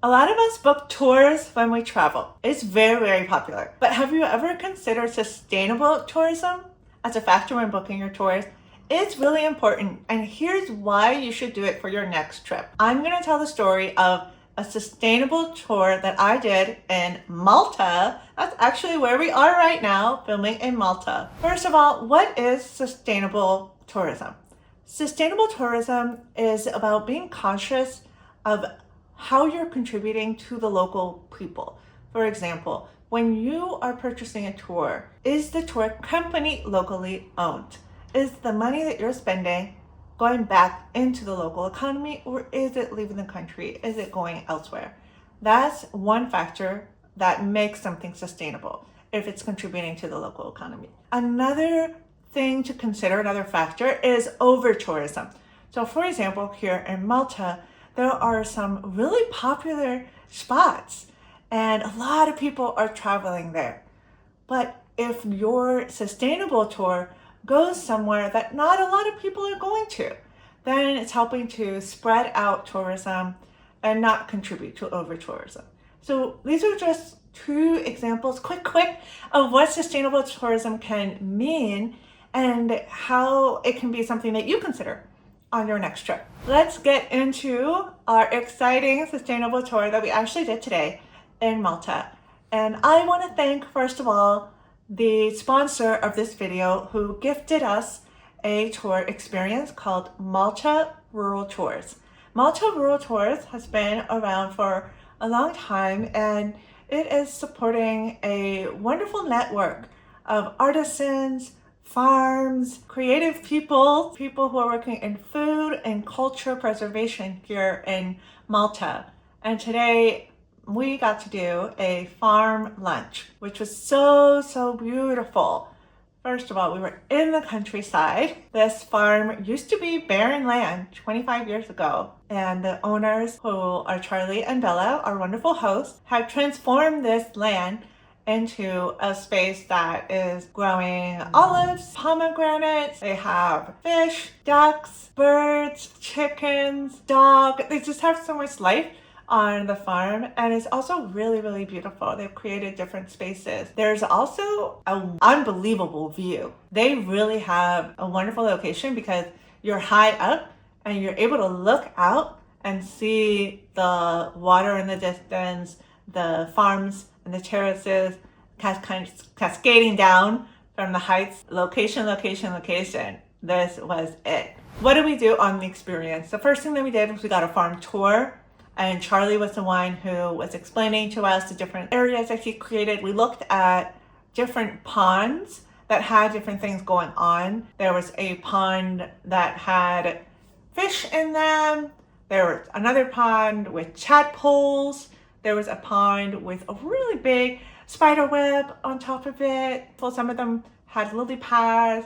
A lot of us book tours when we travel. It's very, very popular. But have you ever considered sustainable tourism as a factor when booking your tours? It's really important, and here's why you should do it for your next trip. I'm going to tell the story of a sustainable tour that I did in Malta. That's actually where we are right now, filming in Malta. First of all, what is sustainable tourism? Sustainable tourism is about being conscious of how you're contributing to the local people. For example, when you are purchasing a tour, is the tour company locally owned? Is the money that you're spending going back into the local economy, or is it leaving the country? Is it going elsewhere? That's one factor that makes something sustainable, if it's contributing to the local economy. Another thing to consider, another factor, is over-tourism. So for example, here in Malta, there are some really popular spots and a lot of people are traveling there. But if your sustainable tour goes somewhere that not a lot of people are going to, then it's helping to spread out tourism and not contribute to over-tourism. So these are just two examples, quick, of what sustainable tourism can mean and how it can be something that you consider on your next trip. Let's get into our exciting sustainable tour that we actually did today in Malta. And I want to thank, first of all, the sponsor of this video who gifted us a tour experience called Malta Rural Tours. Malta Rural Tours has been around for a long time, and it is supporting a wonderful network of artisans, farms, creative people who are working in food and culture preservation here in Malta. And today we got to do a farm lunch, which was so beautiful. First of all, we were in the countryside. This farm used to be barren land 25 years ago, and the owners, who are Charlie and Bella, our wonderful hosts, have transformed this land into a space that is growing olives, pomegranates. They have fish, ducks, birds, chickens, dog. They just have so much life on the farm, and it's also really beautiful. They've created different spaces. There's also an unbelievable view. They really have a wonderful location because you're high up and you're able to look out and see the water in the distance, the farms and the terraces cascading down from the heights. Location. This was it. What did we do on the experience? The first thing that we did was we got a farm tour, and Charlie was the one who was explaining to us the different areas that he created. We looked at different ponds that had different things going on. There was a pond that had fish in them. There was another pond with tadpoles. There was a pond with a really big spider web on top of it. So some of them had lily pads,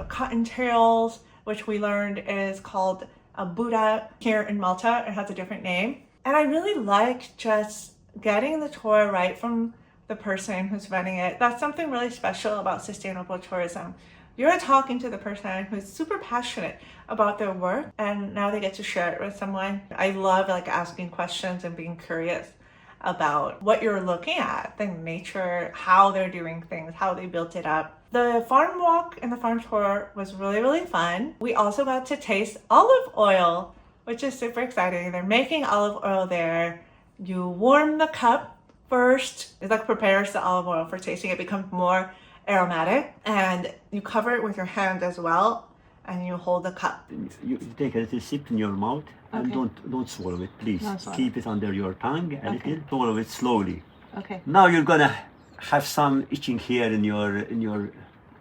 cottontails, which we learned is called a Buddha here in Malta. It has a different name. And I really liked just getting the tour right from the person who's running it. That's something really special about sustainable tourism. You're talking to the person who's super passionate about their work, and now they get to share it with someone. I love asking questions and being curious about what you're looking at, the nature, how they're doing things, how they built it up. The farm walk and the farm tour was really fun. We also got to taste olive oil, which is super exciting. They're making olive oil there. You warm the cup first. It prepares the olive oil for tasting. It becomes more aromatic, and you cover it with your hand as well, and you hold the cup. You take a little sip in your mouth, and don't swallow it, please. Keep it under your tongue a little. Swallow it slowly. Okay. Now you're gonna have some itching here in your.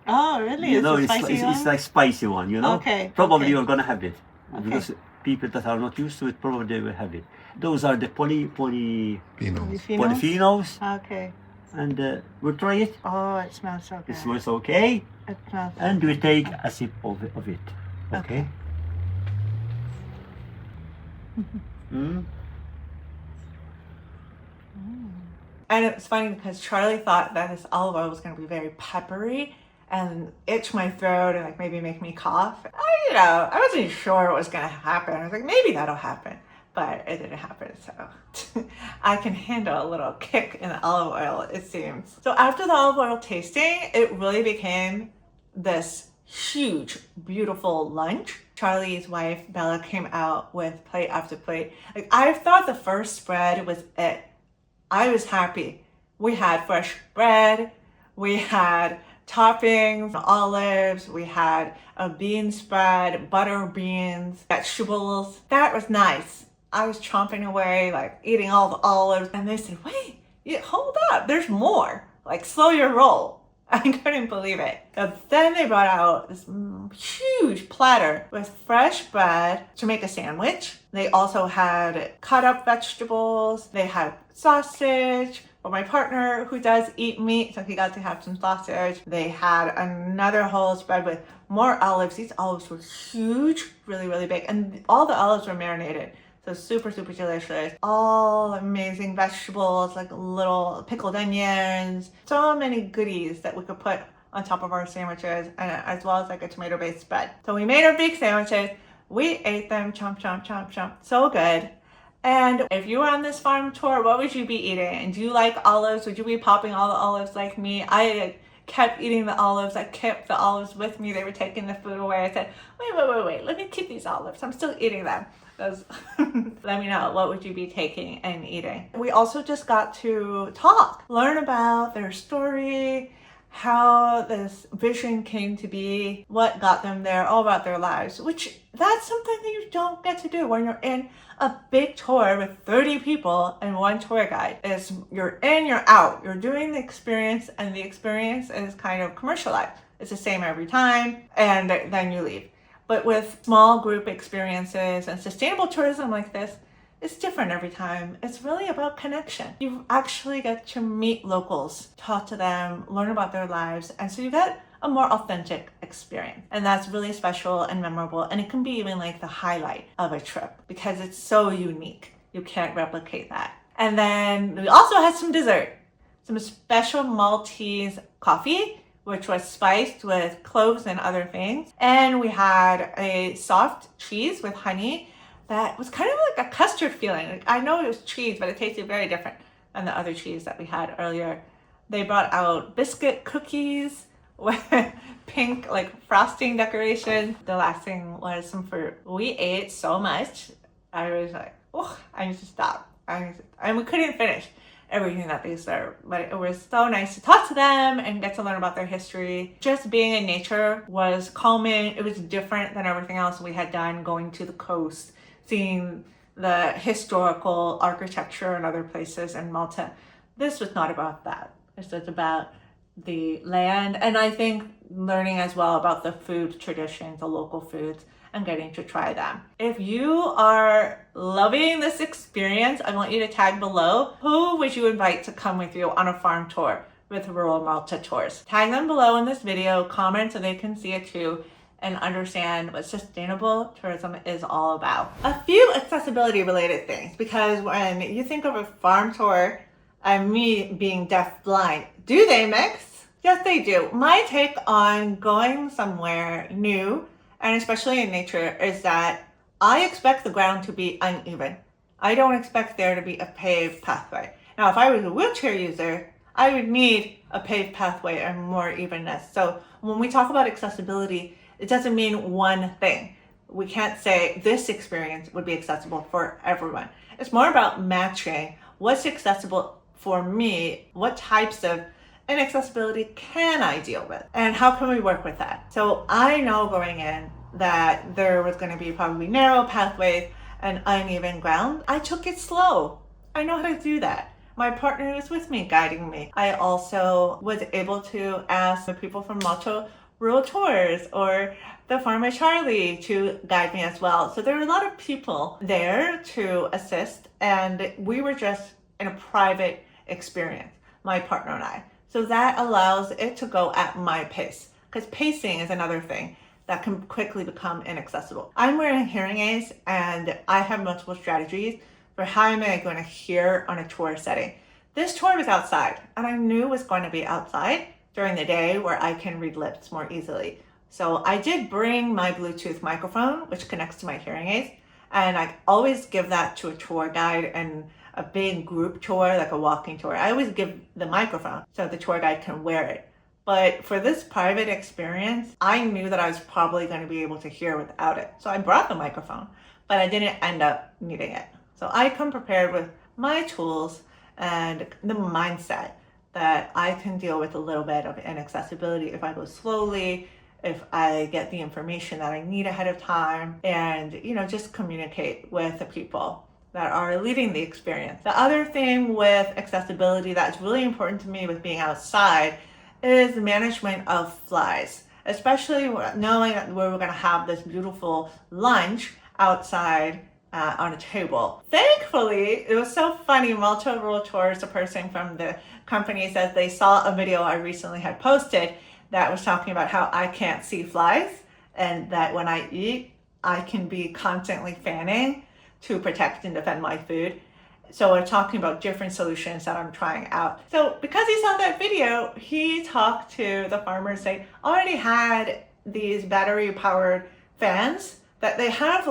Oh, really? You know, it's like spicy one. You know. Okay. Probably you're gonna have it because people that are not used to it probably they will have it. Those are the polyphenols. Okay. And we'll try it. Oh, it smells so good. It smells okay. It smells. And we take a sip of it. Okay. And it's funny because Charlie thought that this olive oil was going to be very peppery and itch my throat and maybe make me cough. I wasn't sure what was going to happen. I was like, maybe that'll happen. but it didn't happen. So I can handle a little kick in the olive oil, it seems. So after the olive oil tasting, it really became this huge, beautiful lunch. Charlie's wife, Bella, came out with plate after plate. Like, I thought the first spread was it. I was happy. We had fresh bread, we had toppings, olives, we had a bean spread, butter beans, vegetables. That was nice. I was chomping away, like eating all the olives, and they said, wait, hold up, there's more. Like, slow your roll. I couldn't believe it. But then they brought out this huge platter with fresh bread to make a sandwich. They also had cut up vegetables. They had sausage for my partner who does eat meat, so he got to have some sausage. They had another whole spread with more olives. These olives were huge, really, really big. And all the olives were marinated. So super, super delicious. All amazing vegetables, like little pickled onions. So many goodies that we could put on top of our sandwiches, and as well as like a tomato-based spread. So we made our big sandwiches. We ate them, chomp, chomp, chomp, chomp. So good. And if you were on this farm tour, what would you be eating? And do you like olives? Would you be popping all the olives like me? I kept eating the olives. I kept the olives with me. They were taking the food away. I said, wait, let me keep these olives. I'm still eating them. Let me know, what would you be taking and eating? We also just got to talk, learn about their story, how this vision came to be, what got them there, all about their lives, which that's something that you don't get to do when you're in a big tour with 30 people and one tour guide. Is you're in, you're out, you're doing the experience, and the experience is kind of commercialized. It's the same every time, and then you leave. But with small group experiences and sustainable tourism like this, it's different every time. It's really about connection. You actually get to meet locals, talk to them, learn about their lives, and so you get a more authentic experience. And that's really special and memorable, and it can be even like the highlight of a trip because it's so unique. You can't replicate that. And then we also had some dessert, some special Maltese coffee, which was spiced with cloves and other things. And we had a soft cheese with honey that was kind of like a custard feeling. Like, I know it was cheese, but it tasted very different than the other cheese that we had earlier. They brought out biscuit cookies with pink like frosting decoration. The last thing was some fruit. We ate so much. I was like, oh, I need to stop. And we couldn't finish everything that they served, but it was so nice to talk to them and get to learn about their history. Just being in nature was calming. It was different than everything else we had done, going to the coast, seeing the historical architecture in other places in Malta. This was not about that. This was about the land, and I think learning as well about the food traditions, the local foods, and getting to try them. If you are loving this experience, I want you to tag below who would you invite to come with you on a farm tour with Rural Malta Tours. Tag them below in this video, comment so they can see it too and understand what sustainable tourism is all about. A few accessibility related things, because when you think of a farm tour and me being deaf-blind, do they mix? Yes, they do. My take on going somewhere new, and especially in nature, is that I expect the ground to be uneven. I don't expect there to be a paved pathway. Now, if I was a wheelchair user, I would need a paved pathway and more evenness. So when we talk about accessibility, it doesn't mean one thing. We can't say this experience would be accessible for everyone. It's more about matching what's accessible for me, what types of inaccessibility can I deal with, and how can we work with that? So I know going in that there was going to be probably narrow pathways and uneven ground. I took it slow. I know how to do that. My partner was with me, guiding me. I also was able to ask the people from Malta Rural Tours or the farmer Charlie to guide me as well. So there were a lot of people there to assist, and we were just in a private experience, my partner and I. So that allows it to go at my pace, because pacing is another thing that can quickly become inaccessible. I'm wearing hearing aids, and I have multiple strategies for how am I going to hear on a tour setting. This tour was outside, and I knew it was going to be outside during the day where I can read lips more easily. So I did bring my Bluetooth microphone, which connects to my hearing aids, And I always give that to a tour guide and a big group tour, like a walking tour. I always give the microphone so the tour guide can wear it. But for this private experience, I knew that I was probably going to be able to hear without it. So I brought the microphone, but I didn't end up needing it. So I come prepared with my tools and the mindset that I can deal with a little bit of inaccessibility if I go slowly, if I get the information that I need ahead of time, and just communicate with the people that are leading the experience. The other thing with accessibility that's really important to me with being outside is the management of flies, especially knowing that we're going to have this beautiful lunch outside on a table. Thankfully, it was so funny. Malta Rural Tours, the person from the company, says they saw a video I recently had posted that was talking about how I can't see flies, and that when I eat, I can be constantly fanning to protect and defend my food. So we're talking about different solutions that I'm trying out. So because he saw that video, he talked to the farmers. They already had these battery powered fans that they have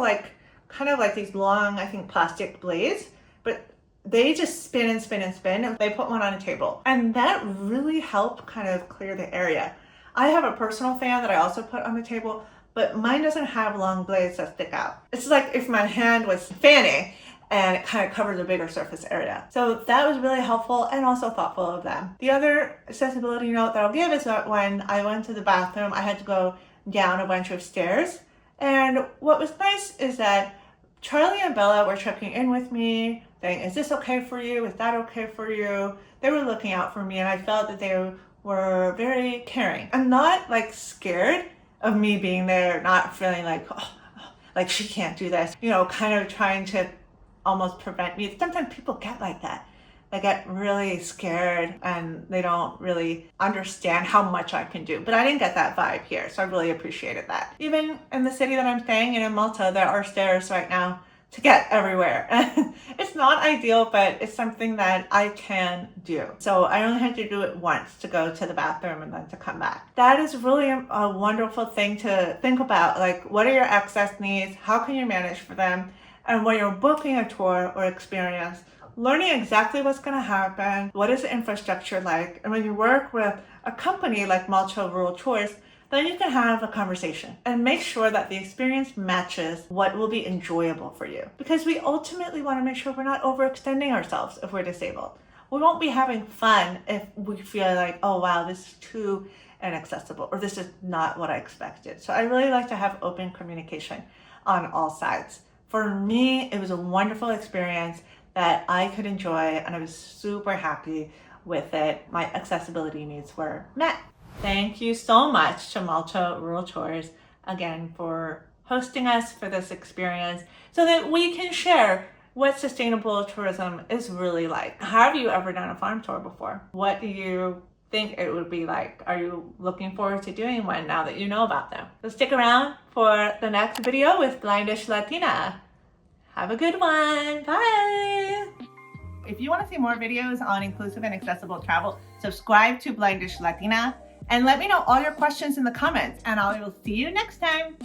kind of like these long, I think, plastic blades, but they just spin and spin and spin. They put one on a table, and that really helped kind of clear the area. I have a personal fan that I also put on the table, but mine doesn't have long blades that stick out. It's like if my hand was fanning and it kind of covers a bigger surface area. So that was really helpful and also thoughtful of them. The other accessibility note that I'll give is that when I went to the bathroom, I had to go down a bunch of stairs. And what was nice is that Charlie and Bella were checking in with me, saying, is this okay for you? Is that okay for you? They were looking out for me, and I felt that they were very caring. I'm not scared of me being there, not feeling like she can't do this, kind of trying to almost prevent me. Sometimes people get like that. They get really scared and they don't really understand how much I can do. But I didn't get that vibe here, so I really appreciated that. Even in the city that I'm staying in Malta, there are stairs right now to get everywhere. It's not ideal, but it's something that I can do. So I only had to do it once to go to the bathroom and then to come back. That is really a wonderful thing to think about. What are your access needs? How can you manage for them? And when you're booking a tour or experience, learning exactly what's going to happen, what is the infrastructure like, and when you work with a company like Malta Rural Tours, then you can have a conversation and make sure that the experience matches what will be enjoyable for you. Because we ultimately want to make sure we're not overextending ourselves if we're disabled. We won't be having fun if we feel like, oh wow, this is too inaccessible, or this is not what I expected. So I really like to have open communication on all sides. For me, it was a wonderful experience that I could enjoy, and I was super happy with it. My accessibility needs were met. Thank you so much to Malta Rural Tours again for hosting us for this experience so that we can share what sustainable tourism is really like. Have you ever done a farm tour before? What do you think it would be like? Are you looking forward to doing one now that you know about them? So stick around for the next video with BlindishLatina. Have a good one. Bye. If you want to see more videos on inclusive and accessible travel, subscribe to BlindishLatina and let me know all your questions in the comments, and I will see you next time.